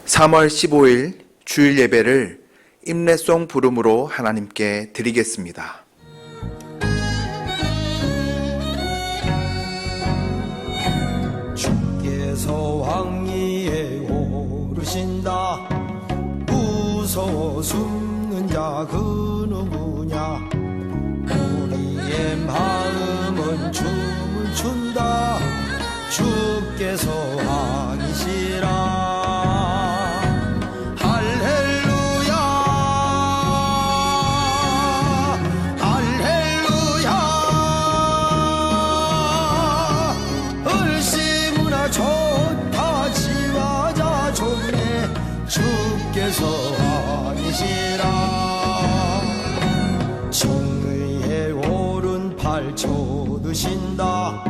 3월 15일 주일 예배를 임례송 부름으로 하나님께 드리겠습니다. 주께서 왕위에 오르신다. 무서워 숨는 자 그 누구냐. 우리의 마음은 춤을 춘다. 주께서 왕이시라. 주께서 왕이시라. 정의의 오른팔 쳐드신다.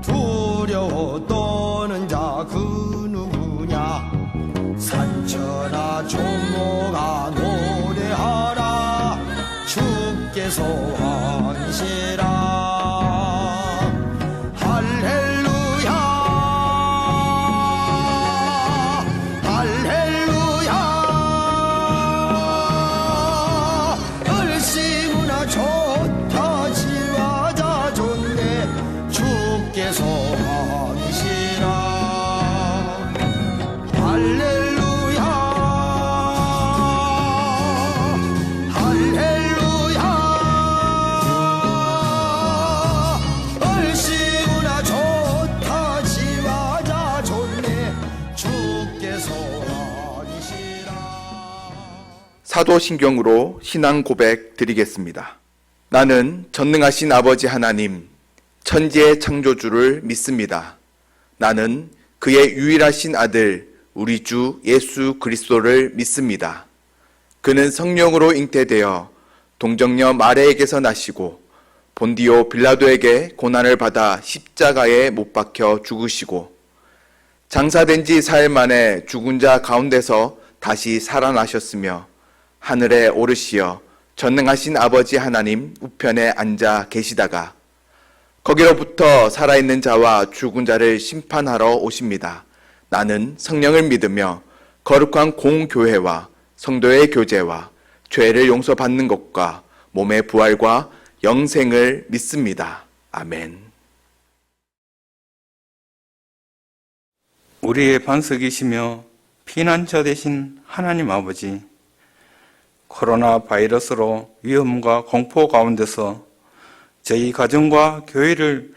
두려워 떠는 자 그 누구냐. 산천아 종목아 노래하라. 주께서 왕이시라. 사도신경으로 신앙 고백 드리겠습니다. 나는 전능하신 아버지 하나님, 천지의 창조주를 믿습니다. 나는 그의 유일하신 아들, 우리 주 예수 그리스도를 믿습니다. 그는 성령으로 잉태되어 동정녀 마리아에게서 나시고 본디오 빌라도에게 고난을 받아 십자가에 못 박혀 죽으시고 장사된 지 4일 만에 죽은 자 가운데서 다시 살아나셨으며 하늘에 오르시어 전능하신 아버지 하나님 우편에 앉아 계시다가 거기로부터 살아있는 자와 죽은 자를 심판하러 오십니다. 나는 성령을 믿으며 거룩한 공교회와 성도의 교제와 죄를 용서받는 것과 몸의 부활과 영생을 믿습니다. 아멘. 우리의 반석이시며 피난처 되신 하나님 아버지, 코로나 바이러스로 위험과 공포 가운데서 저희 가정과 교회를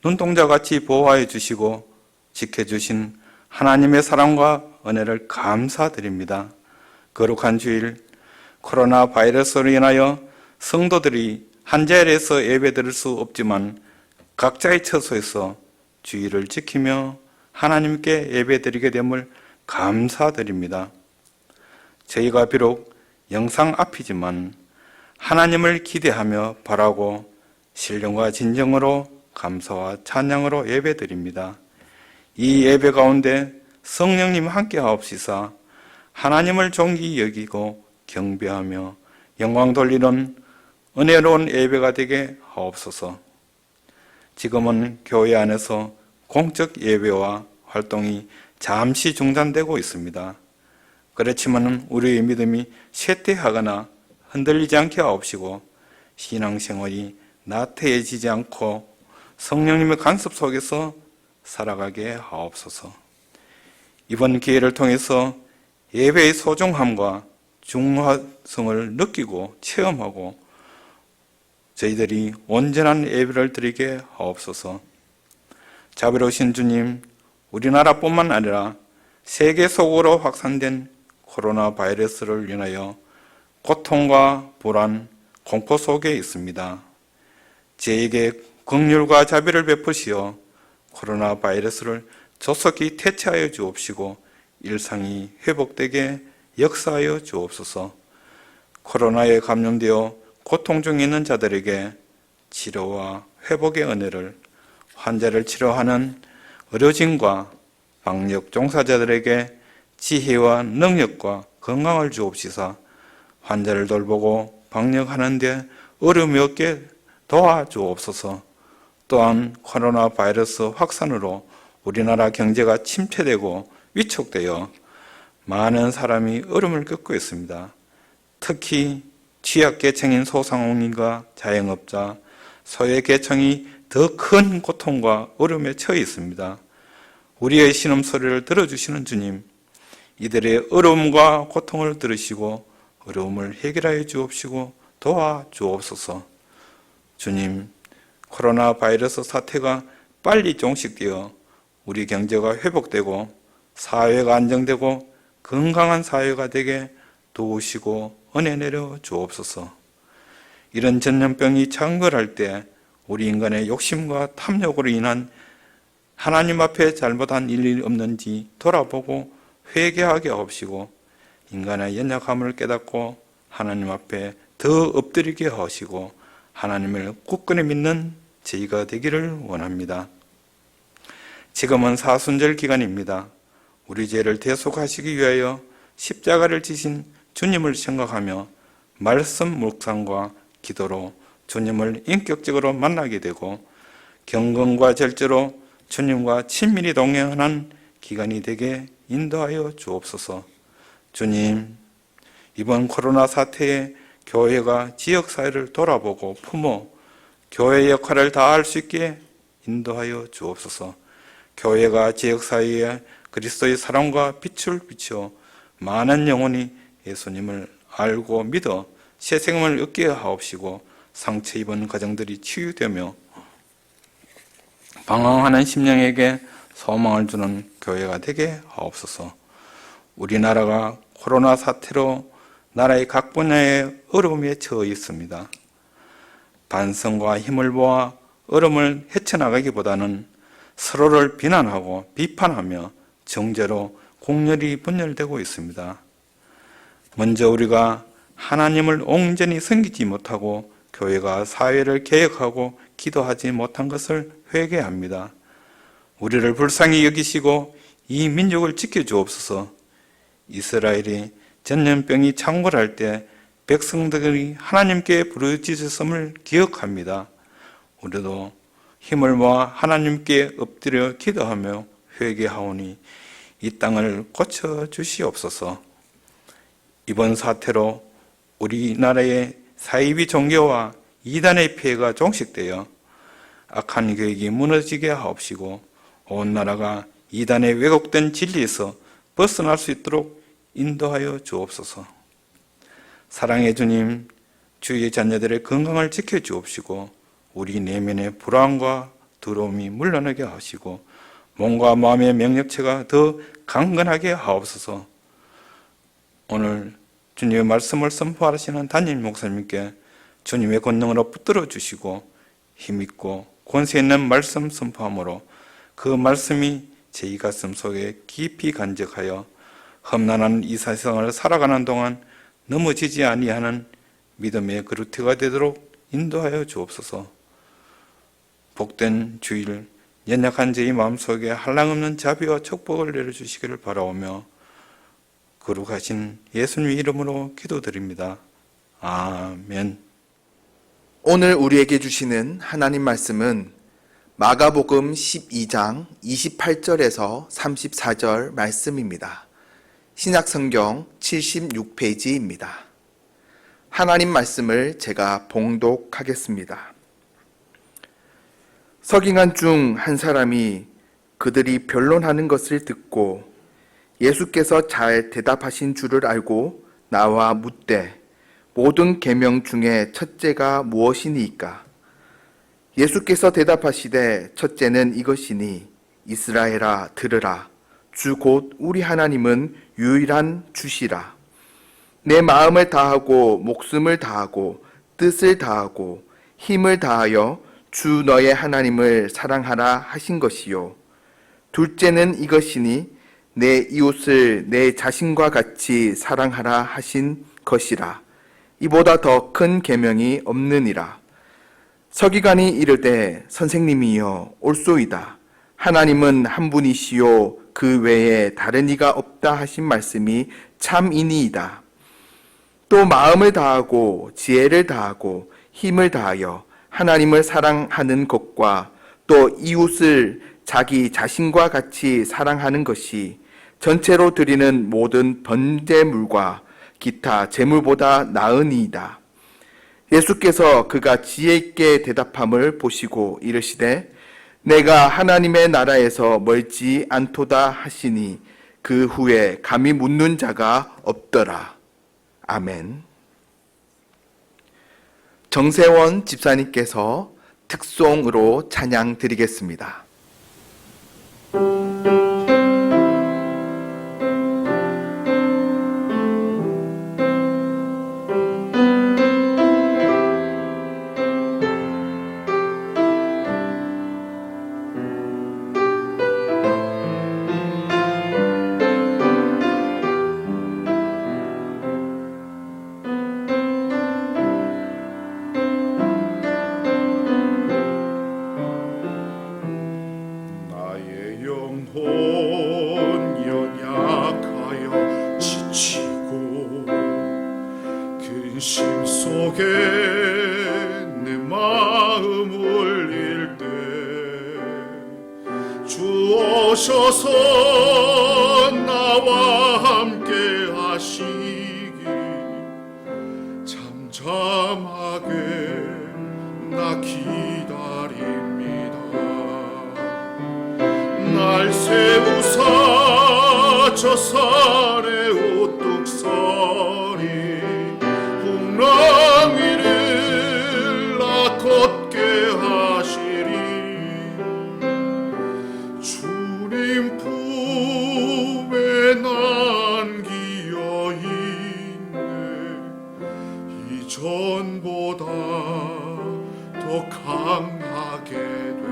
눈동자같이 보호하여 주시고 지켜주신 하나님의 사랑과 은혜를 감사드립니다. 거룩한 주일, 코로나 바이러스로 인하여 성도들이 한 자리에서 예배드릴 수 없지만 각자의 처소에서 주일을 지키며 하나님께 예배드리게 됨을 감사드립니다. 저희가 비록 영상 앞이지만 하나님을 기대하며 바라고 신령과 진정으로 감사와 찬양으로 예배드립니다. 이 예배 가운데 성령님 함께 하옵시사 하나님을 존귀 여기고 경배하며 영광 돌리는 은혜로운 예배가 되게 하옵소서. 지금은 교회 안에서 공적 예배와 활동이 잠시 중단되고 있습니다. 그렇지만 우리의 믿음이 쇠퇴하거나 흔들리지 않게 하옵시고 신앙생활이 나태해지지 않고 성령님의 간섭 속에서 살아가게 하옵소서. 이번 기회를 통해서 예배의 소중함과 중요성을 느끼고 체험하고 저희들이 온전한 예배를 드리게 하옵소서. 자비로우신 주님, 우리나라뿐만 아니라 세계 속으로 확산된 코로나 바이러스를 인하여 고통과 불안, 공포 속에 있습니다. 저에게 긍휼과 자비를 베푸시어 코로나 바이러스를 조속히 퇴치하여 주옵시고 일상이 회복되게 역사하여 주옵소서. 코로나에 감염되어 고통 중에 있는 자들에게 치료와 회복의 은혜를, 환자를 치료하는 의료진과 방역 종사자들에게 지혜와 능력과 건강을 주옵시사 환자를 돌보고 방역하는 데 어려움이 없게 도와주옵소서. 또한 코로나 바이러스 확산으로 우리나라 경제가 침체되고 위축되어 많은 사람이 어려움을 겪고 있습니다. 특히 취약계층인 소상공인과 자영업자, 소외계층이 더 큰 고통과 어려움에 처해 있습니다. 우리의 신음소리를 들어주시는 주님, 이들의 어려움과 고통을 들으시고 어려움을 해결하여 주옵시고 도와주옵소서. 주님, 코로나 바이러스 사태가 빨리 종식되어 우리 경제가 회복되고 사회가 안정되고 건강한 사회가 되게 도우시고 은혜 내려 주옵소서. 이런 전염병이 창궐할 때 우리 인간의 욕심과 탐욕으로 인한 하나님 앞에 잘못한 일이 없는지 돌아보고 회개하게 하옵시고 인간의 연약함을 깨닫고 하나님 앞에 더 엎드리게 하시고 하나님을 굳건히 믿는 저희가 되기를 원합니다. 지금은 사순절 기간입니다. 우리 죄를 대속하시기 위하여 십자가를 지신 주님을 생각하며 말씀 묵상과 기도로 주님을 인격적으로 만나게 되고 경건과 절제로 주님과 친밀히 동행하는 기간이 되게 인도하여 주옵소서. 주님, 이번 코로나 사태에 교회가 지역사회를 돌아보고 품어 교회의 역할을 다할 수 있게 인도하여 주옵소서. 교회가 지역사회에 그리스도의 사랑과 빛을 비추어 많은 영혼이 예수님을 알고 믿어 새 생명을 얻게 하옵시고 상처 입은 가정들이 치유되며 방황하는 심령에게 소망을 주는 교회가 되게 하옵소서. 우리나라가 코로나 사태로 나라의 각 분야의 어려움에 처해 있습니다. 반성과 힘을 모아 어려움을 헤쳐나가기보다는 서로를 비난하고 비판하며 정죄로 공렬이 분열되고 있습니다. 먼저 우리가 하나님을 온전히 섬기지 못하고 교회가 사회를 개혁하고 기도하지 못한 것을 회개합니다. 우리를 불쌍히 여기시고 이 민족을 지켜주옵소서. 이스라엘이 전염병이 창궐할 때 백성들이 하나님께 부르짖었음을 기억합니다. 우리도 힘을 모아 하나님께 엎드려 기도하며 회개하오니 이 땅을 고쳐주시옵소서. 이번 사태로 우리나라의 사이비 종교와 이단의 피해가 종식되어 악한 계획이 무너지게 하옵시고 온 나라가 이단의 왜곡된 진리에서 벗어날 수 있도록 인도하여 주옵소서. 사랑의 주님, 주의 자녀들의 건강을 지켜주옵시고 우리 내면의 불안과 두려움이 물러나게 하시고 몸과 마음의 명력체가 더 강건하게 하옵소서. 오늘 주님의 말씀을 선포하시는 담임 목사님께 주님의 권능으로 붙들어 주시고 힘있고 권세 있는 말씀 선포함으로 그 말씀이 제 가슴 속에 깊이 간직하여 험난한 이 세상을 살아가는 동안 넘어지지 아니하는 믿음의 그루트가 되도록 인도하여 주옵소서. 복된 주일, 연약한 저희 마음속에 한량없는 자비와 축복을 내려주시기를 바라오며 거룩하신 예수님의 이름으로 기도드립니다. 아멘. 오늘 우리에게 주시는 하나님 말씀은 마가복음 12장 28절에서 34절 말씀입니다. 신약성경 76페이지입니다. 하나님 말씀을 제가 봉독하겠습니다. 서기관 중 한 사람이 그들이 변론하는 것을 듣고 예수께서 잘 대답하신 줄을 알고 나와 묻되 모든 계명 중에 첫째가 무엇이니이까? 예수께서 대답하시되 첫째는 이것이니 이스라엘아 들으라. 주 곧 우리 하나님은 유일한 주시라. 내 마음을 다하고 목숨을 다하고 뜻을 다하고 힘을 다하여 주 너의 하나님을 사랑하라 하신 것이요. 둘째는 이것이니 내 이웃을 내 자신과 같이 사랑하라 하신 것이라. 이보다 더 큰 계명이 없느니라. 서기관이 이르되 선생님이여 옳소이다. 하나님은 한 분이시요 그 외에 다른 이가 없다 하신 말씀이 참이니이다. 또 마음을 다하고 지혜를 다하고 힘을 다하여 하나님을 사랑하는 것과 또 이웃을 자기 자신과 같이 사랑하는 것이 전체로 드리는 모든 번제물과 기타 제물보다 나으니이다. 예수께서 그가 지혜 있게 대답함을 보시고 이르시되 내가 하나님의 나라에서 멀지 않도다 하시니 그 후에 감히 묻는 자가 없더라. 아멘. 정세원 집사님께서 특송으로 찬양 드리겠습니다. 나의 영혼 연약하여 지치고 근심 속에 내 마음 울릴 때 주 오셔서 나와 함께 하시기 잠잠하게 나 기다립니다. 날 세우사 저 산에 우뚝 서리 풍랑 위를 나 걷게 하시리 주님 품에 난 기어 있네 이전보다 더 강하게 되리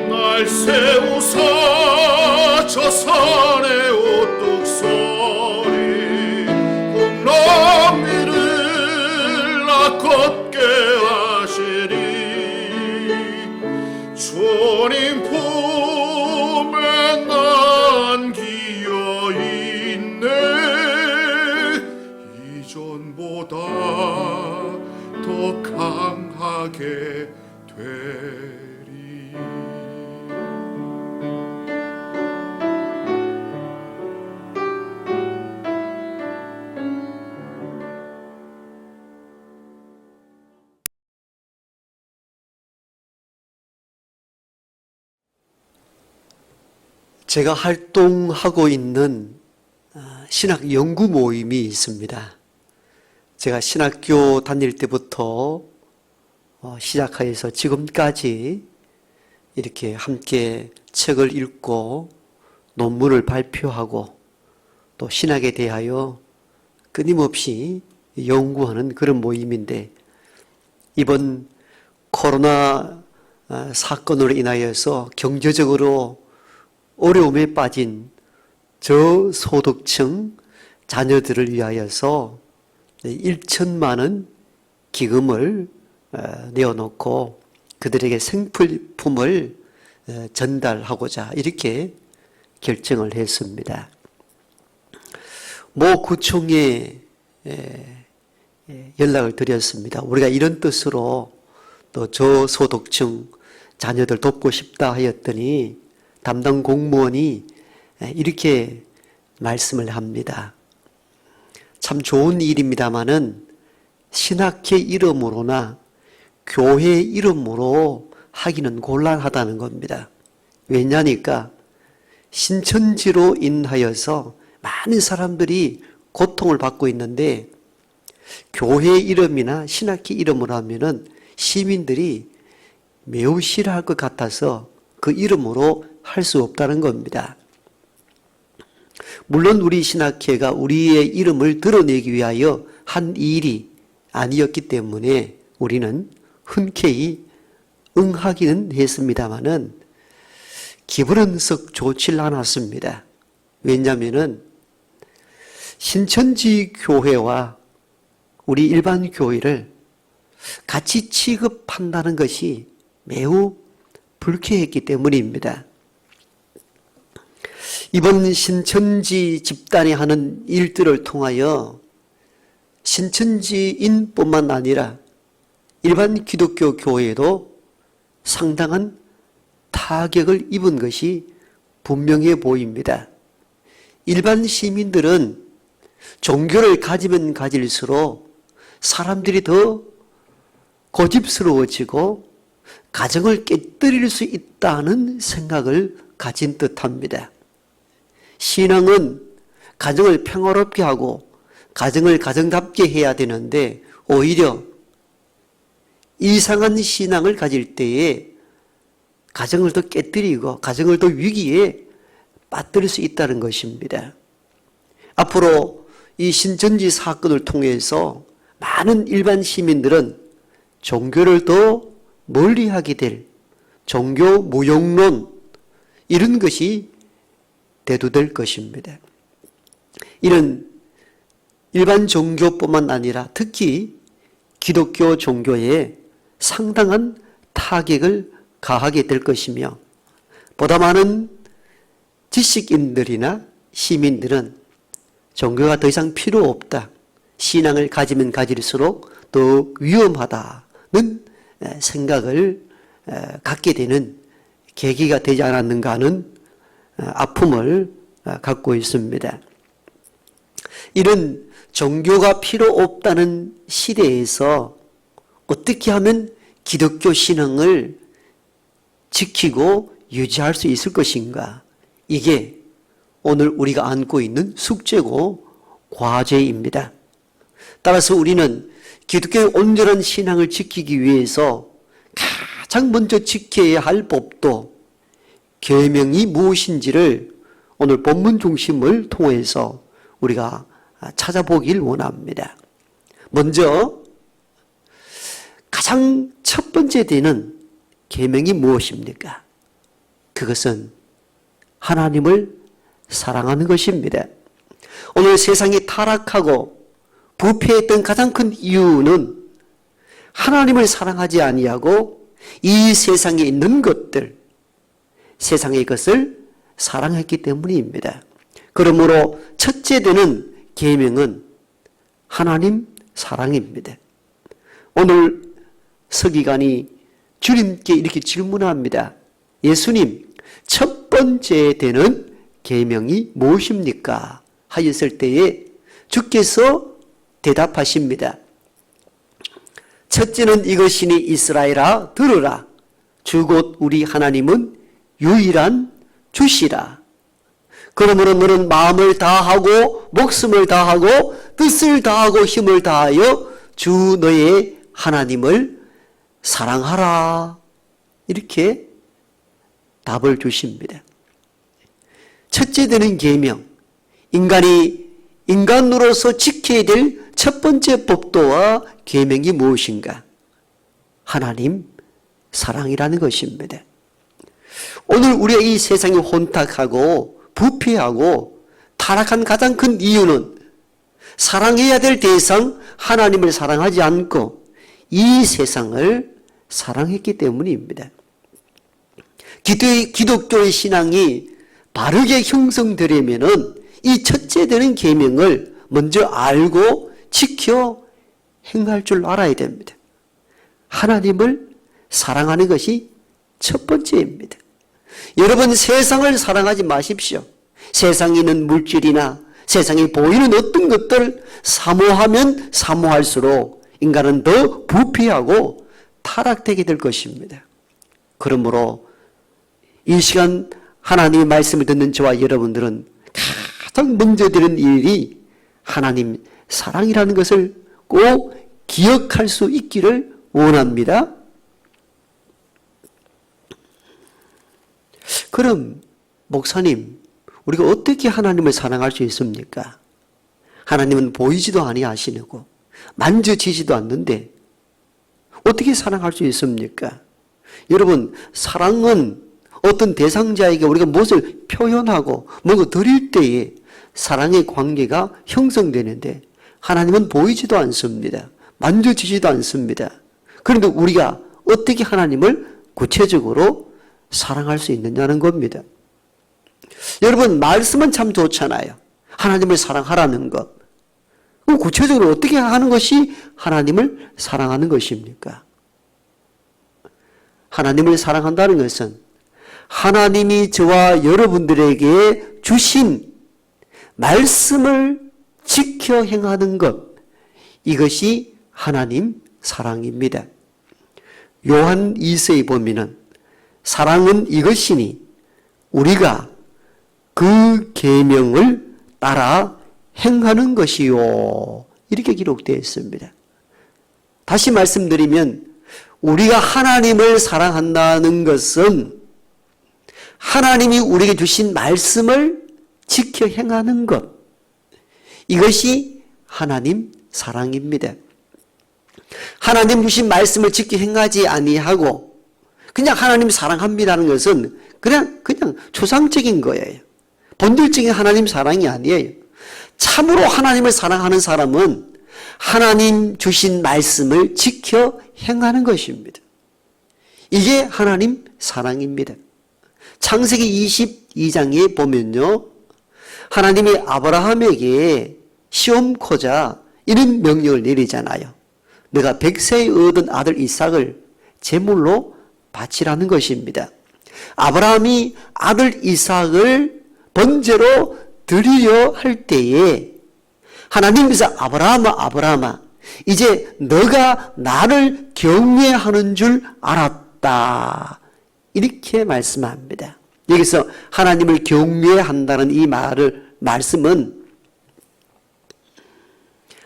날 세우사 저 산에 우뚝 서리 풍랑 위를 나 걷게 하시리 주님 품에 난 기어 있네 이전보다 더 강하게 되리 제가 활동하고 있는 신학 연구 모임이 있습니다. 제가 신학교 다닐 때부터 시작하여서 지금까지 이렇게 함께 책을 읽고 논문을 발표하고 또 신학에 대하여 끊임없이 연구하는 그런 모임인데 이번 코로나 사건으로 인하여서 경제적으로 어려움에 빠진 저소득층 자녀들을 위하여서 1천만 원 기금을 내어놓고 그들에게 생필품을 전달하고자 이렇게 결정을 했습니다. 모 구청에 연락을 드렸습니다. 우리가 이런 뜻으로 또 저소득층 자녀들 돕고 싶다 하였더니 담당 공무원이 이렇게 말씀을 합니다. 참 좋은 일입니다마는 신학회 이름으로나 교회 이름으로 하기는 곤란하다는 겁니다. 왜냐니까 신천지로 인하여서 많은 사람들이 고통을 받고 있는데 교회 이름이나 신학회 이름으로 하면은 시민들이 매우 싫어할 것 같아서 그 이름으로 할 수 없다는 겁니다. 물론 우리 신학회가 우리의 이름을 드러내기 위하여 한 일이 아니었기 때문에 우리는 흔쾌히 응하기는 했습니다마는 기분은 썩 좋지 않았습니다. 왜냐하면은 신천지 교회와 우리 일반 교회를 같이 취급한다는 것이 매우 불쾌했기 때문입니다. 이번 신천지 집단이 하는 일들을 통하여 신천지인뿐만 아니라 일반 기독교 교회에도 상당한 타격을 입은 것이 분명해 보입니다. 일반 시민들은 종교를 가지면 가질수록 사람들이 더 고집스러워지고 가정을 깨뜨릴 수 있다는 생각을 가진 듯합니다. 신앙은 가정을 평화롭게 하고 가정을 가정답게 해야 되는데 오히려 이상한 신앙을 가질 때에 가정을 더 깨뜨리고 가정을 더 위기에 빠뜨릴 수 있다는 것입니다. 앞으로 이 신천지 사건을 통해서 많은 일반 시민들은 종교를 더 멀리하게 될 종교 무용론 이런 것이 대두될 것입니다. 이런 일반 종교뿐만 아니라 특히 기독교 종교에 상당한 타격을 가하게 될 것이며 보다 많은 지식인들이나 시민들은 종교가 더 이상 필요 없다. 신앙을 가지면 가질수록 더 위험하다는 생각을 갖게 되는 계기가 되지 않았는가 하는 아픔을 갖고 있습니다. 이런 종교가 필요 없다는 시대에서 어떻게 하면 기독교 신앙을 지키고 유지할 수 있을 것인가? 이게 오늘 우리가 안고 있는 숙제고 과제입니다. 따라서 우리는 기독교의 온전한 신앙을 지키기 위해서 가장 먼저 지켜야 할 법도 계명이 무엇인지를 오늘 본문 중심을 통해서 우리가 찾아보길 원합니다. 먼저 가장 첫 번째 되는 계명이 무엇입니까? 그것은 하나님을 사랑하는 것입니다. 오늘 세상이 타락하고 부패했던 가장 큰 이유는 하나님을 사랑하지 아니하고 이 세상에 있는 것들, 세상의 것을 사랑했기 때문입니다. 그러므로 첫째 되는 계명은 하나님 사랑입니다. 오늘 서기관이 주님께 이렇게 질문합니다. 예수님, 첫 번째 되는 계명이 무엇입니까? 하였을 때에 주께서 대답하십니다. 첫째는 이것이니 이스라엘아 들으라. 주 곧 우리 하나님은 유일한 주시라. 그러므로 너는 마음을 다하고 목숨을 다하고 뜻을 다하고 힘을 다하여 주 너의 하나님을 사랑하라. 이렇게 답을 주십니다. 첫째 되는 계명, 인간이 인간으로서 지켜야 될 첫 번째 법도와 계명이 무엇인가? 하나님 사랑이라는 것입니다. 오늘 우리가 이 세상이 혼탁하고 부패하고 타락한 가장 큰 이유는 사랑해야 될 대상 하나님을 사랑하지 않고 이 세상을 사랑했기 때문입니다. 기독교의 신앙이 바르게 형성되려면은 이 첫째 되는 계명을 먼저 알고 지켜 행할 줄 알아야 됩니다. 하나님을 사랑하는 것이 첫 번째입니다. 여러분 세상을 사랑하지 마십시오. 세상에 있는 물질이나 세상에 보이는 어떤 것들을 사모하면 사모할수록 인간은 더 부패하고 타락되게 될 것입니다. 그러므로 이 시간 하나님의 말씀을 듣는 저와 여러분들은 가장 먼저 되는 일이 하나님 사랑이라는 것을 꼭 기억할 수 있기를 원합니다. 그럼 목사님, 우리가 어떻게 하나님을 사랑할 수 있습니까? 하나님은 보이지도 아니하시고 만져지지도 않는데 어떻게 사랑할 수 있습니까? 여러분, 사랑은 어떤 대상자에게 우리가 무엇을 표현하고 뭔가 드릴 때에 사랑의 관계가 형성되는데 하나님은 보이지도 않습니다. 만져지지도 않습니다. 그런데 우리가 어떻게 하나님을 구체적으로 사랑할 수 있느냐는 겁니다. 여러분, 말씀은 참 좋잖아요. 하나님을 사랑하라는 것. 그럼 구체적으로 어떻게 하는 것이 하나님을 사랑하는 것입니까? 하나님을 사랑한다는 것은 하나님이 저와 여러분들에게 주신 말씀을 지켜 행하는 것, 이것이 하나님 사랑입니다. 요한 2서에 보면은 사랑은 이것이니 우리가 그 계명을 따라 행하는 것이요, 이렇게 기록되어 있습니다. 다시 말씀드리면 우리가 하나님을 사랑한다는 것은 하나님이 우리에게 주신 말씀을 지켜 행하는 것, 이것이 하나님 사랑입니다. 하나님 주신 말씀을 지켜 행하지 아니하고 그냥 하나님 사랑합니다는 것은 그냥 추상적인 거예요. 본질적인 하나님 사랑이 아니에요. 참으로 하나님을 사랑하는 사람은 하나님 주신 말씀을 지켜 행하는 것입니다. 이게 하나님 사랑입니다. 창세기 22장에 보면요, 하나님이 아브라함에게 시험코자 이런 명령을 내리잖아요. 내가 100세에 얻은 아들 이삭을 제물로 바치라는 것입니다. 아브라함이 아들 이삭을 번제로 드리려 할 때에 하나님께서 아브라함아, 이제 너가 나를 경외하는 줄 알았다, 이렇게 말씀합니다. 여기서 하나님을 경외한다는 이 말씀은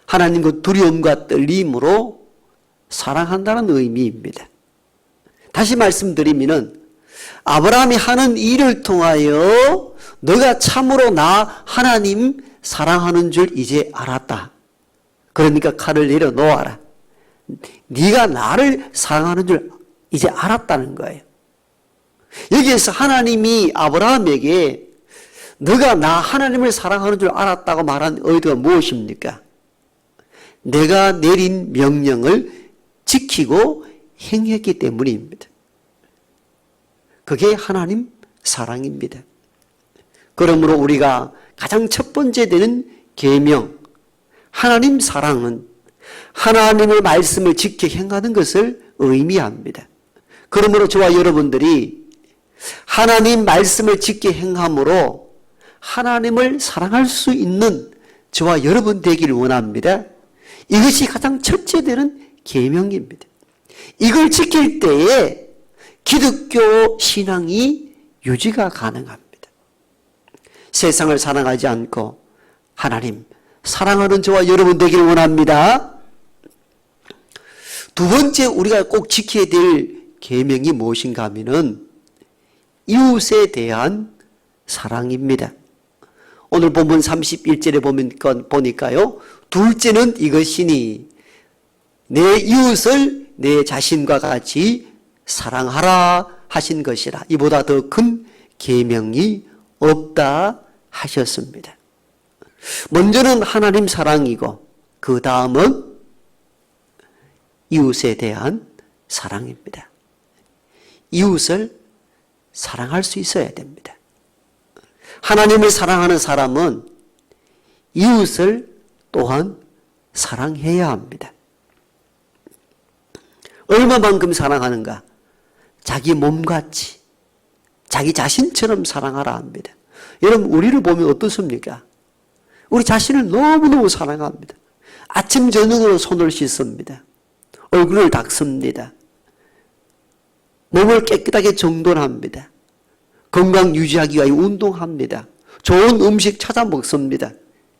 하나님과 두려움과 떨림으로 사랑한다는 의미입니다. 다시 말씀드리면은 아브라함이 하는 일을 통하여 너가 참으로 나 하나님 사랑하는 줄 이제 알았다. 그러니까 칼을 내려놓아라. 네가 나를 사랑하는 줄 이제 알았다는 거예요. 여기에서 하나님이 아브라함에게 너가 나 하나님을 사랑하는 줄 알았다고 말한 의도가 무엇입니까? 내가 내린 명령을 지키고 행했기 때문입니다. 그게 하나님 사랑입니다. 그러므로 우리가 가장 첫 번째 되는 계명, 하나님 사랑은 하나님의 말씀을 지켜 행하는 것을 의미합니다. 그러므로 저와 여러분들이 하나님 말씀을 지켜 행함으로 하나님을 사랑할 수 있는 저와 여러분 되기를 원합니다. 이것이 가장 첫째 되는 계명입니다. 이걸 지킬 때에 기독교 신앙이 유지가 가능합니다. 세상을 사랑하지 않고 하나님 사랑하는 저와 여러분 되기를 원합니다. 두 번째 우리가 꼭 지켜야 될 계명이 무엇인가 하면은 이웃에 대한 사랑입니다. 오늘 본문 31절에 보니까요, 둘째는 이것이니 내 이웃을 내 자신과 같이 사랑하라 하신 것이라. 이보다 더 큰 계명이 없다 하셨습니다. 먼저는 하나님 사랑이고 그 다음은 이웃에 대한 사랑입니다. 이웃을 사랑할 수 있어야 됩니다. 하나님을 사랑하는 사람은 이웃을 또한 사랑해야 합니다. 얼마만큼 사랑하는가? 자기 몸같이, 자기 자신처럼 사랑하라 합니다. 여러분, 우리를 보면 어떻습니까? 우리 자신을 너무너무 사랑합니다. 아침 저녁으로 손을 씻습니다. 얼굴을 닦습니다. 몸을 깨끗하게 정돈합니다. 건강 유지하기 위하여 운동합니다. 좋은 음식 찾아 먹습니다.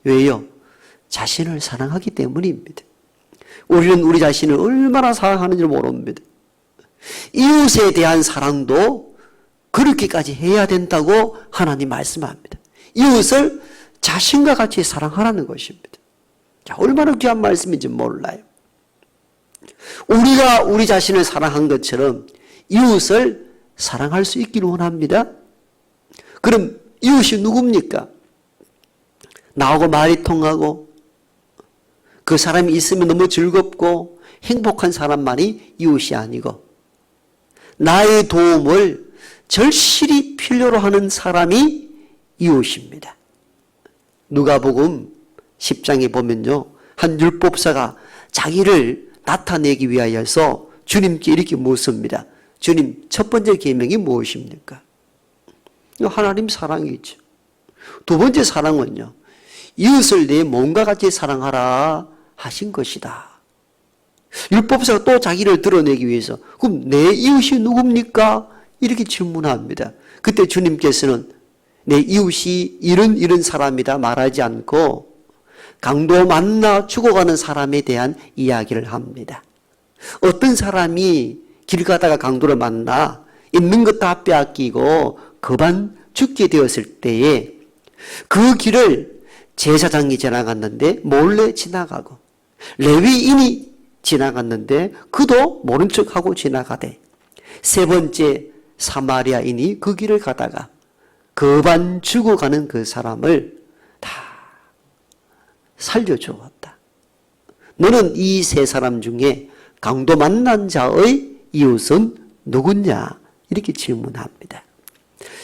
왜요? 자신을 사랑하기 때문입니다. 우리는 우리 자신을 얼마나 사랑하는지 모릅니다. 이웃에 대한 사랑도 그렇게까지 해야 된다고 하나님 말씀합니다. 이웃을 자신과 같이 사랑하라는 것입니다. 자, 얼마나 귀한 말씀인지 몰라요. 우리가 우리 자신을 사랑한 것처럼 이웃을 사랑할 수 있기를 원합니다. 그럼 이웃이 누굽니까? 나하고 말이 통하고 그 사람이 있으면 너무 즐겁고 행복한 사람만이 이웃이 아니고 나의 도움을 절실히 필요로 하는 사람이 이웃입니다. 누가복음 10장에 보면요, 한 율법사가 자기를 나타내기 위하여서 주님께 이렇게 묻습니다. 주님, 첫 번째 계명이 무엇입니까? 하나님 사랑이죠. 두 번째 사랑은요, 이웃을 내 몸과 같이 사랑하라 하신 것이다. 율법사가 또 자기를 드러내기 위해서 그럼 내 이웃이 누굽니까? 이렇게 질문합니다. 그때 주님께서는 내 이웃이 이런 사람이다 말하지 않고 강도 만나 죽어가는 사람에 대한 이야기를 합니다. 어떤 사람이 길 가다가 강도를 만나 있는 것 다 빼앗기고 그만 죽게 되었을 때에 그 길을 제사장이 지나갔는데 몰래 지나가고 레위인이 지나갔는데 그도 모른 척하고 지나가되 세 번째 사마리아인이 그 길을 가다가 그만 죽어가는 그 사람을 다 살려주었다. 너는 이 세 사람 중에 강도 만난 자의 이웃은 누구냐? 이렇게 질문합니다.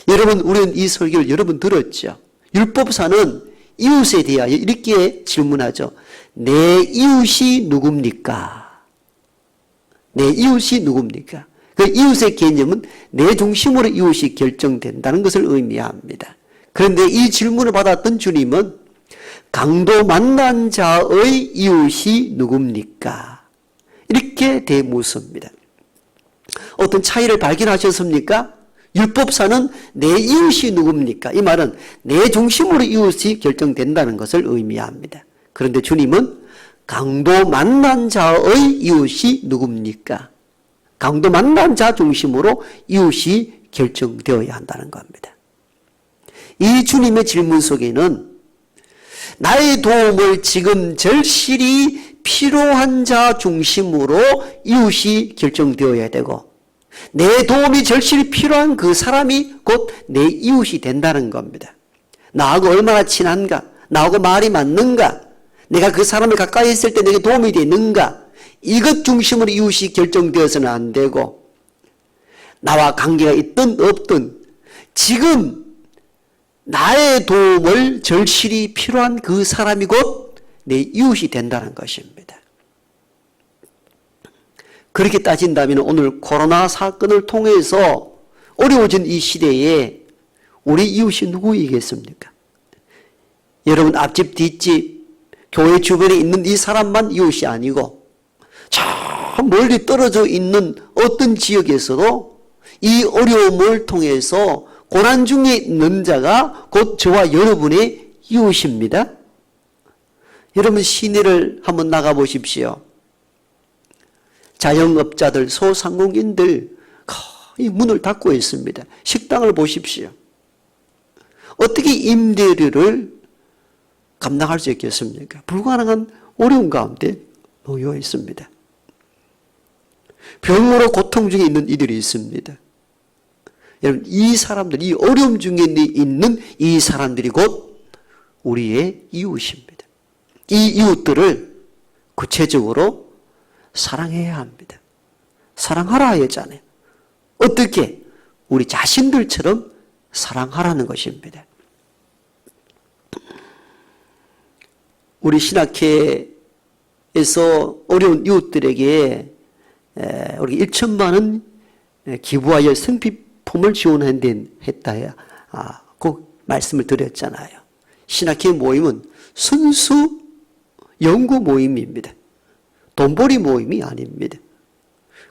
여러분, 우리는 이 설교를 여러분 들었죠? 율법사는 이웃에 대하여 이렇게 질문하죠. 내 이웃이 누굽니까? 내 이웃이 누굽니까? 그 이웃의 개념은 내 중심으로 이웃이 결정된다는 것을 의미합니다. 그런데 이 질문을 받았던 주님은 강도 만난 자의 이웃이 누굽니까? 이렇게 대묻습니다. 어떤 차이를 발견하셨습니까? 율법사는 내 이웃이 누굽니까? 이 말은 내 중심으로 이웃이 결정된다는 것을 의미합니다. 그런데 주님은 강도 만난 자의 이웃이 누굽니까? 강도 만난 자 중심으로 이웃이 결정되어야 한다는 겁니다. 이 주님의 질문 속에는 나의 도움을 지금 절실히 필요한 자 중심으로 이웃이 결정되어야 되고 내 도움이 절실히 필요한 그 사람이 곧 내 이웃이 된다는 겁니다. 나하고 얼마나 친한가? 나하고 말이 맞는가? 내가 그 사람을 가까이 있을 때 내게 도움이 되는가? 이것 중심으로 이웃이 결정되어서는 안 되고 나와 관계가 있든 없든 지금 나의 도움을 절실히 필요한 그 사람이 곧 내 이웃이 된다는 것입니다. 그렇게 따진다면 오늘 코로나 사건을 통해서 어려워진 이 시대에 우리 이웃이 누구이겠습니까? 여러분 앞집 뒷집 교회 주변에 있는 이 사람만 이웃이 아니고 저 멀리 떨어져 있는 어떤 지역에서도 이 어려움을 통해서 고난 중에 있는 자가 곧 저와 여러분의 이웃입니다. 여러분 시내를 한번 나가보십시오. 자영업자들, 소상공인들 거의 문을 닫고 있습니다. 식당을 보십시오. 어떻게 임대료를 감당할 수 있겠습니까? 불가능한 어려움 가운데 놓여 있습니다. 병으로 고통 중에 있는 이들이 있습니다. 여러분, 이 사람들, 이 어려움 중에 있는 이 사람들이 곧 우리의 이웃입니다. 이 이웃들을 구체적으로 사랑해야 합니다. 사랑하라 했잖아요. 어떻게? 우리 자신들처럼 사랑하라는 것입니다. 우리 신학회에서 어려운 이웃들에게 우리 1천만 원 기부하여 생필품을 지원했다. 그 말씀을 드렸잖아요. 신학회 모임은 순수 연구 모임입니다. 돈벌이 모임이 아닙니다.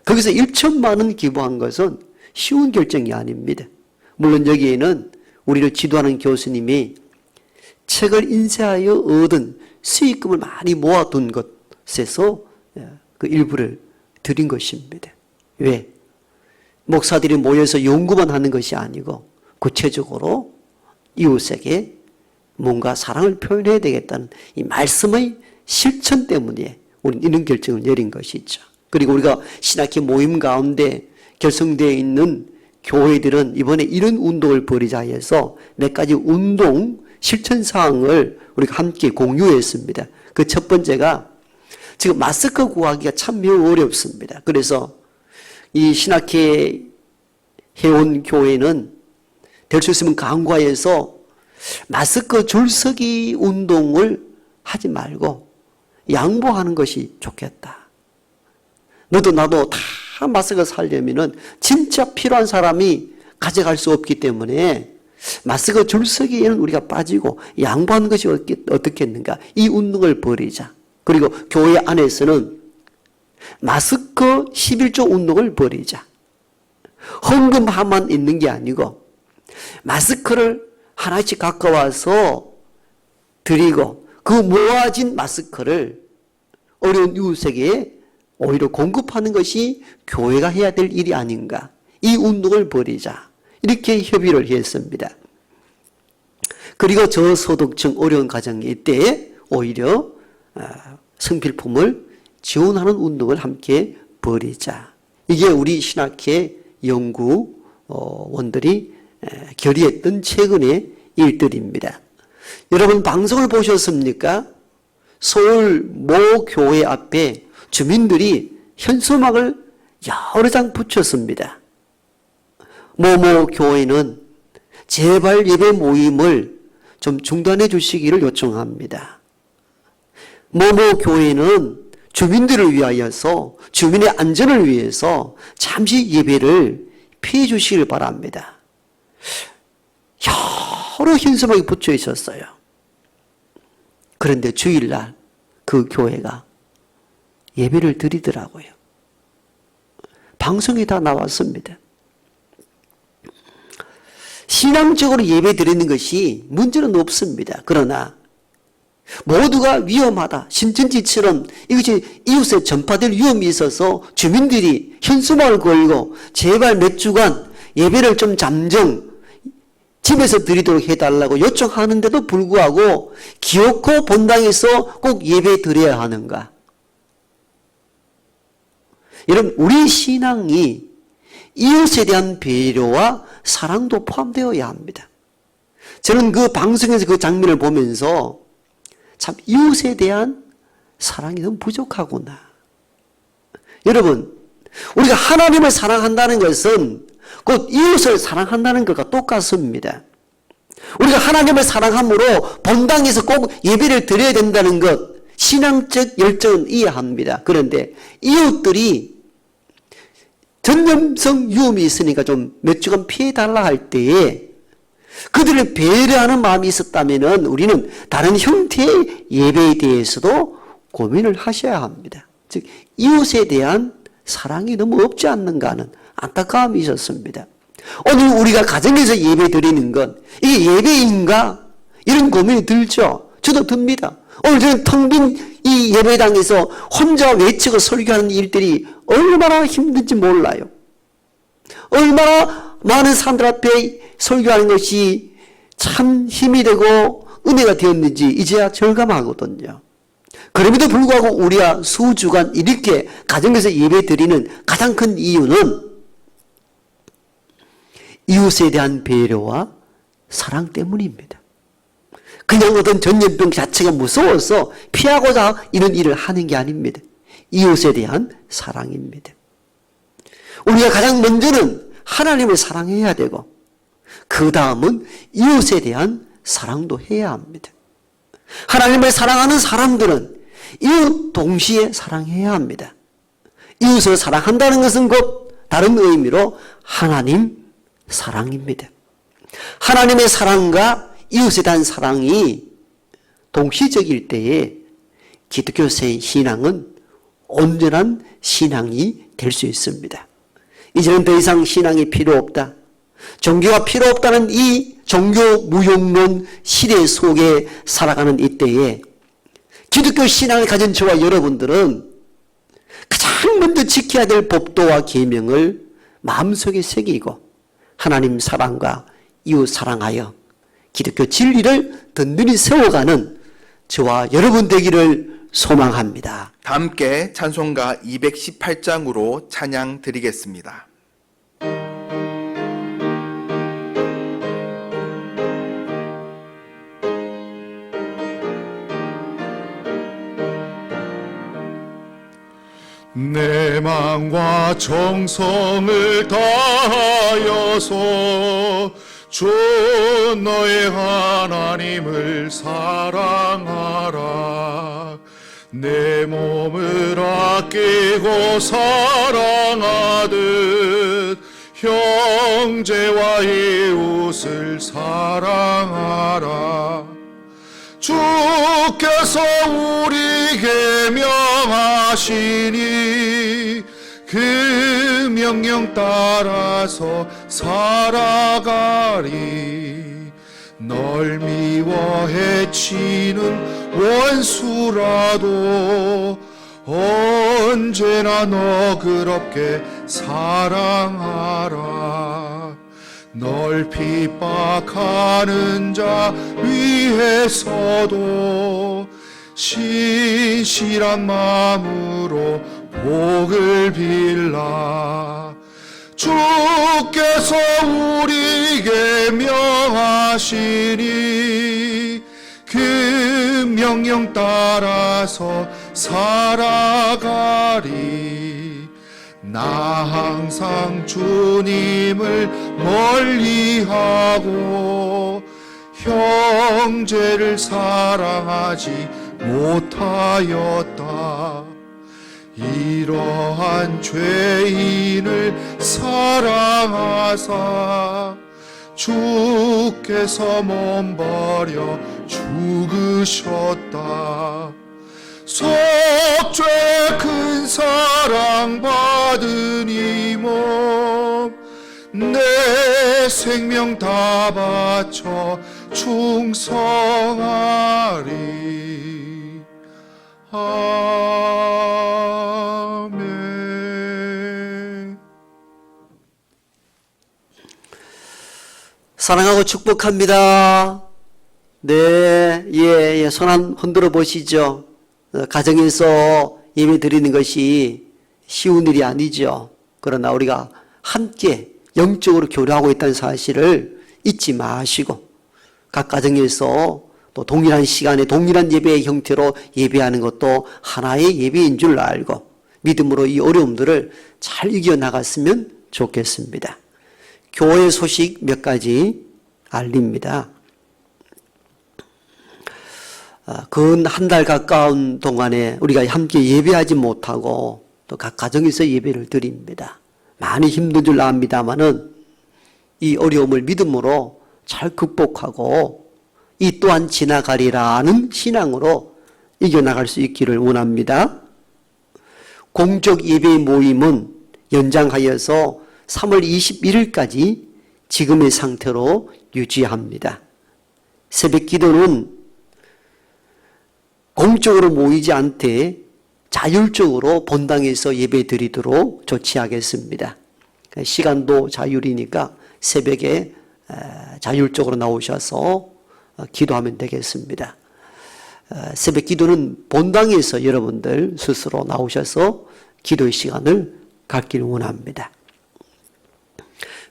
거기서 1천만 원 기부한 것은 쉬운 결정이 아닙니다. 물론 여기에는 우리를 지도하는 교수님이 책을 인쇄하여 얻은 수익금을 많이 모아둔 것에서 그 일부를 드린 것입니다. 왜? 목사들이 모여서 연구만 하는 것이 아니고 구체적으로 이웃에게 뭔가 사랑을 표현해야 되겠다는 이 말씀의 실천 때문에 우리는 이런 결정을 내린 것이죠. 그리고 우리가 신학회 모임 가운데 결성되어 있는 교회들은 이번에 이런 운동을 벌이자 해서 몇 가지 운동 실천 사항을 우리가 함께 공유했습니다. 그 첫 번째가 지금 마스크 구하기가 참 매우 어렵습니다. 그래서 이 신학회 회원 교회는 될 수 있으면 강과에서 마스크 줄서기 운동을 하지 말고 양보하는 것이 좋겠다. 너도 나도 다 마스크 살려면은 진짜 필요한 사람이 가져갈 수 없기 때문에 마스크 줄서기에는 우리가 빠지고 양보하는 것이 어떻겠는가? 이 운동을 벌이자. 그리고 교회 안에서는 마스크 11조 운동을 벌이자. 헌금하만 있는 게 아니고 마스크를 하나씩 갖고 와서 드리고 그 모아진 마스크를 어려운 이웃에게 오히려 공급하는 것이 교회가 해야 될 일이 아닌가. 이 운동을 벌이자. 이렇게 협의를 했습니다. 그리고 저소득층 어려운 가정이 이때 오히려 생필품을 지원하는 운동을 함께 벌이자. 이게 우리 신학회 연구원들이 결의했던 최근의 일들입니다. 여러분 방송을 보셨습니까? 서울 모 교회 앞에 주민들이 현수막을 여러 장 붙였습니다. 모모 교회는 제발 예배 모임을 좀 중단해 주시기를 요청합니다. 모모 교회는 주민들을 위하여서 주민의 안전을 위해서 잠시 예배를 피해 주시길 바랍니다. 여러 현수막이 붙여 있었어요. 그런데 주일날 그 교회가 예배를 드리더라고요. 방송이 다 나왔습니다. 신앙적으로 예배 드리는 것이 문제는 없습니다. 그러나 모두가 위험하다. 신천지처럼 이것이 이웃에 전파될 위험이 있어서 주민들이 현수막을 걸고 제발 몇 주간 예배를 좀 잠정 집에서 드리도록 해달라고 요청하는데도 불구하고 기어코 본당에서 꼭 예배 드려야 하는가? 여러분 우리 신앙이 이웃에 대한 배려와 사랑도 포함되어야 합니다. 저는 그 방송에서 그 장면을 보면서 참 이웃에 대한 사랑이 너무 부족하구나. 여러분 우리가 하나님을 사랑한다는 것은 곧 이웃을 사랑한다는 것과 똑같습니다. 우리가 하나님을 사랑함으로 본당에서 꼭 예배를 드려야 된다는 것 신앙적 열정은 이해합니다. 그런데 이웃들이 전염성 위험이 있으니까 좀 몇 주간 피해달라 할 때에 그들을 배려하는 마음이 있었다면 우리는 다른 형태의 예배에 대해서도 고민을 하셔야 합니다. 즉 이웃에 대한 사랑이 너무 없지 않는가 하는 안타까움이 있었습니다. 오늘 우리가 가정에서 예배 드리는 건 이게 예배인가? 이런 고민이 들죠. 저도 듭니다. 오늘 저는 텅 빈 이 예배당에서 혼자 외치고 설교하는 일들이 얼마나 힘든지 몰라요. 얼마나 많은 사람들 앞에 설교하는 것이 참 힘이 되고 은혜가 되었는지 이제야 절감하거든요. 그럼에도 불구하고 우리가 수주간 이렇게 가정에서 예배 드리는 가장 큰 이유는 이웃에 대한 배려와 사랑 때문입니다. 그냥 어떤 전염병 자체가 무서워서 피하고자 이런 일을 하는 게 아닙니다. 이웃에 대한 사랑입니다. 우리가 가장 먼저는 하나님을 사랑해야 되고 그 다음은 이웃에 대한 사랑도 해야 합니다. 하나님을 사랑하는 사람들은 이웃 동시에 사랑해야 합니다. 이웃을 사랑한다는 것은 곧 다른 의미로 하나님 사랑입니다. 하나님의 사랑과 이웃에 대한 사랑이 동시적일 때에 기독교의 신앙은 온전한 신앙이 될 수 있습니다. 이제는 더 이상 신앙이 필요 없다. 종교가 필요 없다는 이 종교 무용론 시대 속에 살아가는 이때에 기독교 신앙을 가진 저와 여러분들은 가장 먼저 지켜야 될 법도와 계명을 마음속에 새기고 하나님 사랑과 이웃 사랑하여 기독교 진리를 든든히 세워가는 저와 여러분 되기를 소망합니다. 다 함께 찬송가 218장으로 찬양 드리겠습니다. 내 마음과 정성을 다하여서 주 너의 하나님을 사랑하라. 내 몸을 아끼고 사랑하듯 형제와 이웃을 사랑하라. 주께서 우리에게 명하시니 그 명령 따라서 살아가리. 널 미워 해치는 원수라도 언제나 너그럽게 사랑하라. 널 핍박하는 자 위해서도 신실한 마음으로 복을 빌라. 주께서 우리에게 명하시니 그 명령 따라서 살아가리. 나 항상 주님을 멀리하고 형제를 사랑하지 못하였다. 이러한 죄인을 사랑하사 주께서 몸버려 죽으셨다. 속죄 큰 사랑 받은 이 몸 내 생명 다 바쳐 충성하리. 아멘. 사랑하고 축복합니다. 네, 예, 손 한 흔들어 보시죠. 가정에서 예배 드리는 것이 쉬운 일이 아니죠. 그러나 우리가 함께 영적으로 교류하고 있다는 사실을 잊지 마시고 각 가정에서 또 동일한 시간에 동일한 예배의 형태로 예배하는 것도 하나의 예배인 줄 알고 믿음으로 이 어려움들을 잘 이겨나갔으면 좋겠습니다. 교회 소식 몇 가지 알립니다. 근 한 달 가까운 동안에 우리가 함께 예배하지 못하고 또 각 가정에서 예배를 드립니다. 많이 힘든 줄 압니다마는 이 어려움을 믿음으로 잘 극복하고 이 또한 지나가리라는 신앙으로 이겨나갈 수 있기를 원합니다. 공적 예배 모임은 연장하여서 3월 21일까지 지금의 상태로 유지합니다. 새벽 기도는 공적으로 모이지 않되 자율적으로 본당에서 예배 드리도록 조치하겠습니다. 시간도 자율이니까 새벽에 자율적으로 나오셔서 기도하면 되겠습니다. 새벽 기도는 본당에서 여러분들 스스로 나오셔서 기도의 시간을 갖기를 원합니다.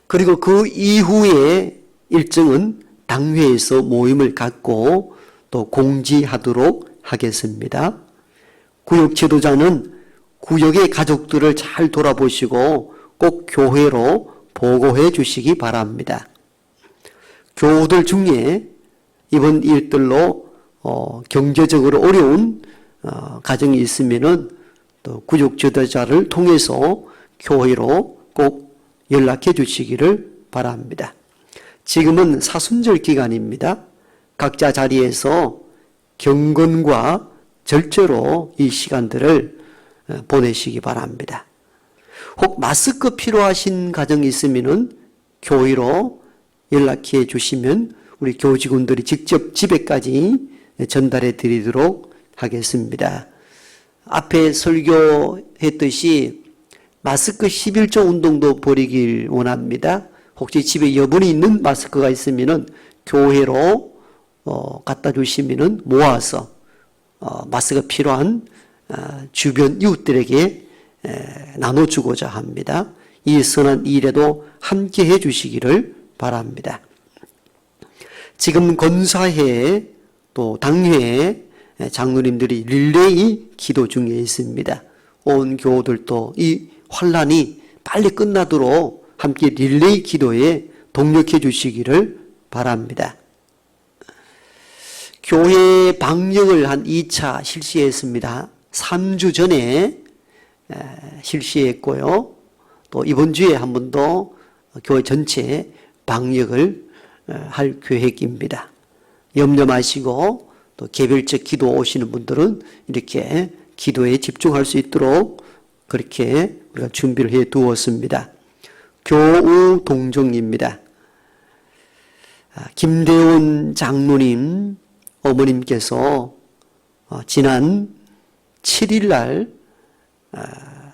그리고 그 이후의 일정은 당회에서 모임을 갖고 또 공지하도록 하겠습니다. 구역 지도자는 구역의 가족들을 잘 돌아보시고 꼭 교회로 보고해 주시기 바랍니다. 교우들 중에 이번 일들로 경제적으로 어려운 가정이 있으면은 또 구역 지도자를 통해서 교회로 꼭 연락해 주시기를 바랍니다. 지금은 사순절 기간입니다. 각자 자리에서 경건과 절제로 이 시간들을 보내시기 바랍니다. 혹 마스크 필요하신 가정이 있으면은 교회로 연락해 주시면 우리 교직원들이 직접 집에까지 전달해 드리도록 하겠습니다. 앞에 설교했듯이 마스크 11조 운동도 벌이길 원합니다. 혹시 집에 여분이 있는 마스크가 있으면은 교회로 갖다 주시면은 모아서 마스크가 필요한 주변 이웃들에게 나눠주고자 합니다. 이 선한 일에도 함께 해주시기를 바랍니다. 지금 권사회 또 당회 장로님들이 릴레이 기도 중에 있습니다. 온 교우들도 이 환란이 빨리 끝나도록 함께 릴레이 기도에 동력해 주시기를 바랍니다. 교회 방역을 한 2차 실시했습니다. 3주 전에 실시했고요. 또 이번 주에 한 번 더 교회 전체 방역을 할 계획입니다. 염려 마시고 또 개별적 기도 오시는 분들은 이렇게 기도에 집중할 수 있도록 그렇게 우리가 준비를 해 두었습니다. 교우 동정입니다. 김대원 장로님 어머님께서 지난 7일 날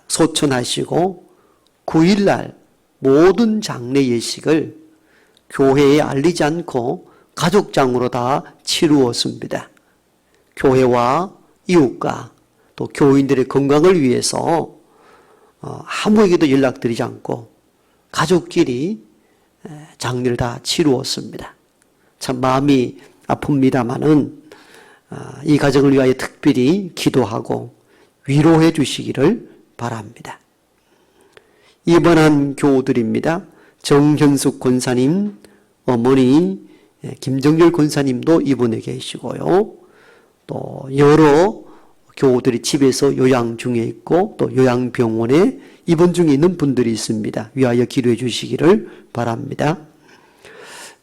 소천하시고 9일 날 모든 장례 예식을 교회에 알리지 않고 가족장으로 다 치루었습니다. 교회와 이웃과 또 교인들의 건강을 위해서 아무에게도 연락드리지 않고 가족끼리 장례를 다 치루었습니다. 참 마음이 아픕니다마는 이 가정을 위하여 특별히 기도하고 위로해 주시기를 바랍니다. 입원한 교우들입니다. 정현숙 권사님, 어머니 김정열 권사님도 입원해 계시고요. 또 여러 교우들이 집에서 요양 중에 있고 또 요양병원에 입원 중에 있는 분들이 있습니다. 위하여 기도해 주시기를 바랍니다.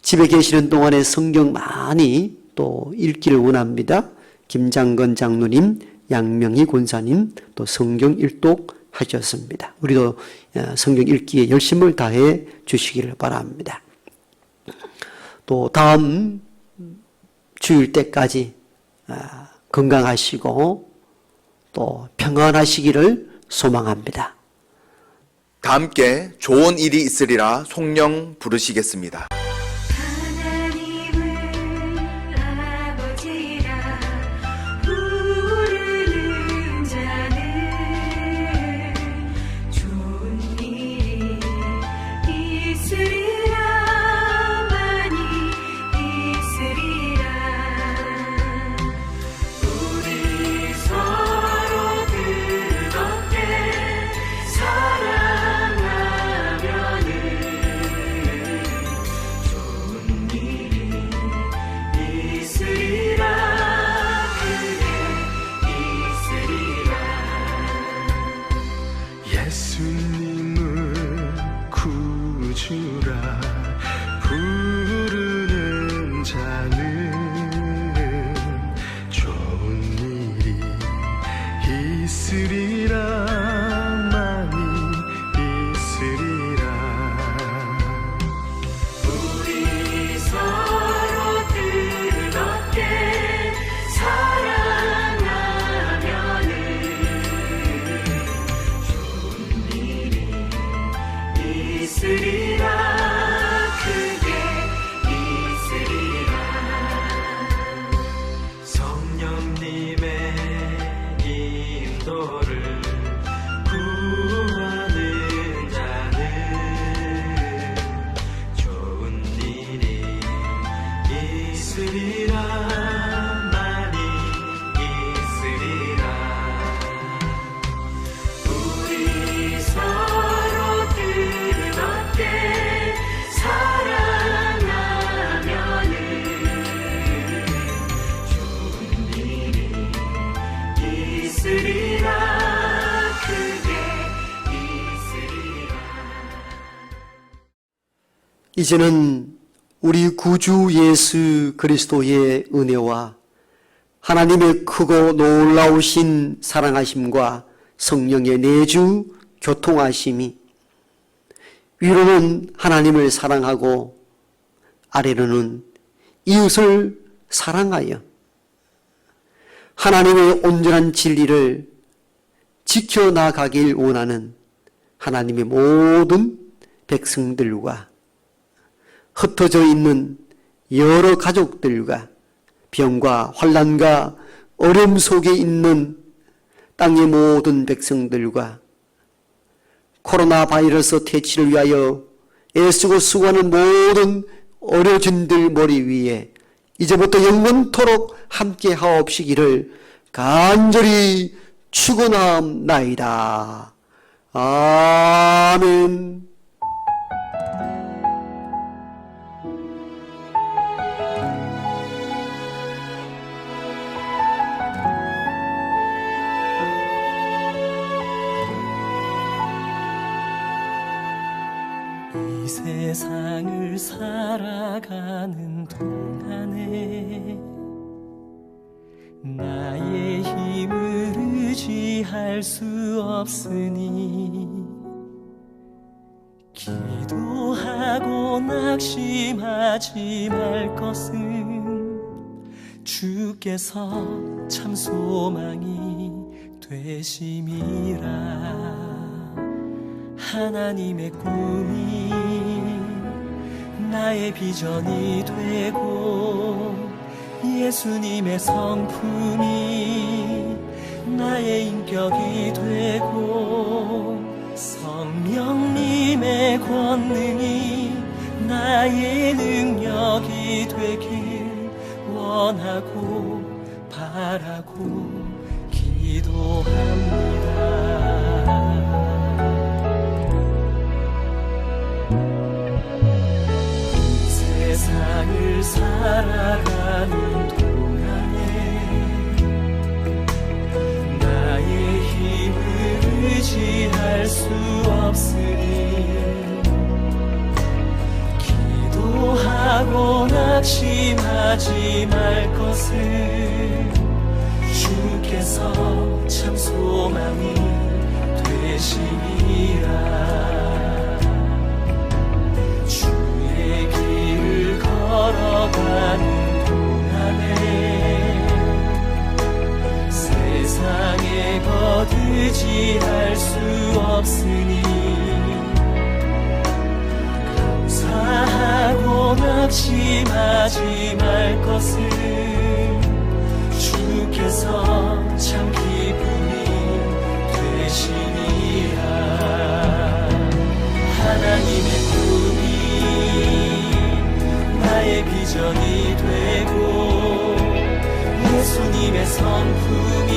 집에 계시는 동안에 성경 많이 또 읽기를 원합니다. 김장건 장로님, 양명희 권사님 또 성경 일독 하셨습니다. 우리도 성경 읽기에 열심을 다해 주시기를 바랍니다. 또 다음 주일 때까지 건강하시고 또 평안하시기를 소망합니다. 다 함께 좋은 일이 있으리라 송령 부르시겠습니다. 예수님을 구주라 부르는 자는 좋은 일이 있으리라 많이 있으리라. 우리 서로 뜨겁게 사랑하면은 있으리라 크게 있으리라. 성령님의 인도를 구하는 자는 좋은 일이 있으리라 많이 있으리라. 우리 서로 뜨겁게 사랑하면은 좋은 일이 있으리라 크게 있으리라. 이제는 우리 구주 예수 그리스도의 은혜와 하나님의 크고 놀라우신 사랑하심과 성령의 내주 교통하심이 위로는 하나님을 사랑하고 아래로는 이웃을 사랑하여 하나님의 온전한 진리를 지켜나가길 원하는 하나님의 모든 백성들과 흩어져 있는 여러 가족들과 병과 환난과 어려움 속에 있는 땅의 모든 백성들과 코로나 바이러스 퇴치를 위하여 애쓰고 수고하는 모든 어려진들 머리 위에 이제부터 영원토록 함께 하옵시기를 간절히 축원하옵나이다. 아멘. 이 세상을 살아가는 동안에 나의 힘을 의지할 수 없으니 기도하고 낙심하지 말 것은 주께서 참 소망이 되심이라. 하나님의 꿈이 나의 비전이 되고 예수님의 성품이 나의 인격이 되고 성령님의 권능이 나의 능력이 되길 원하고 바라고 기도합니다. 세상을 살아가는 동안에 나의 힘을 의지할 수 없으니 기도하고 낙심하지 말 것을 주께서 참 소망이 되심이라. 걸어가는 동안에 세상에 거두지할 수 없으니 감사하고 낙심하지 말 것을 주께서 참 기쁨이 되시니라. 하나님의 꿈이 나의 비전이 되고 예수님의 성품이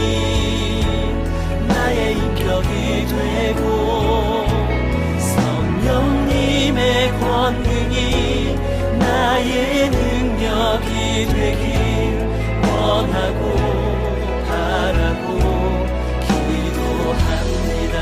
나의 인격이 되고 성령님의 권능이 나의 능력이 되길 원하고 바라고 기도합니다.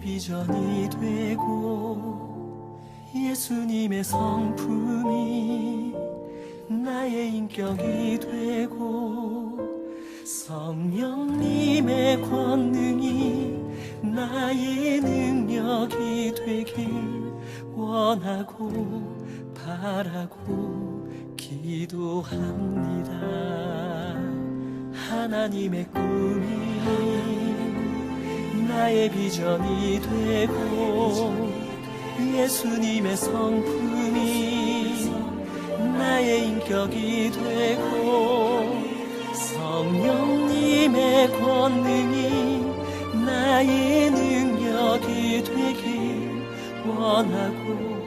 비전이 되고 예수님의 성품이 나의 인격이 되고 성령님의 권능이 나의 능력이 되길 원하고 바라고 기도합니다. 하나님의 꿈이 나의 비전이 되고 예수님의 성품이 나의 인격이 되고 성령님의 권능이 나의 능력이 되길 원하고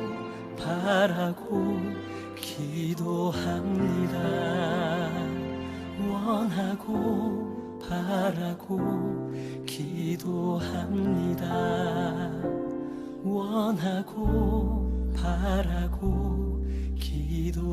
바라고 기도합니다. 원하고 바라고 기도합니다. 원하고 바라고 기도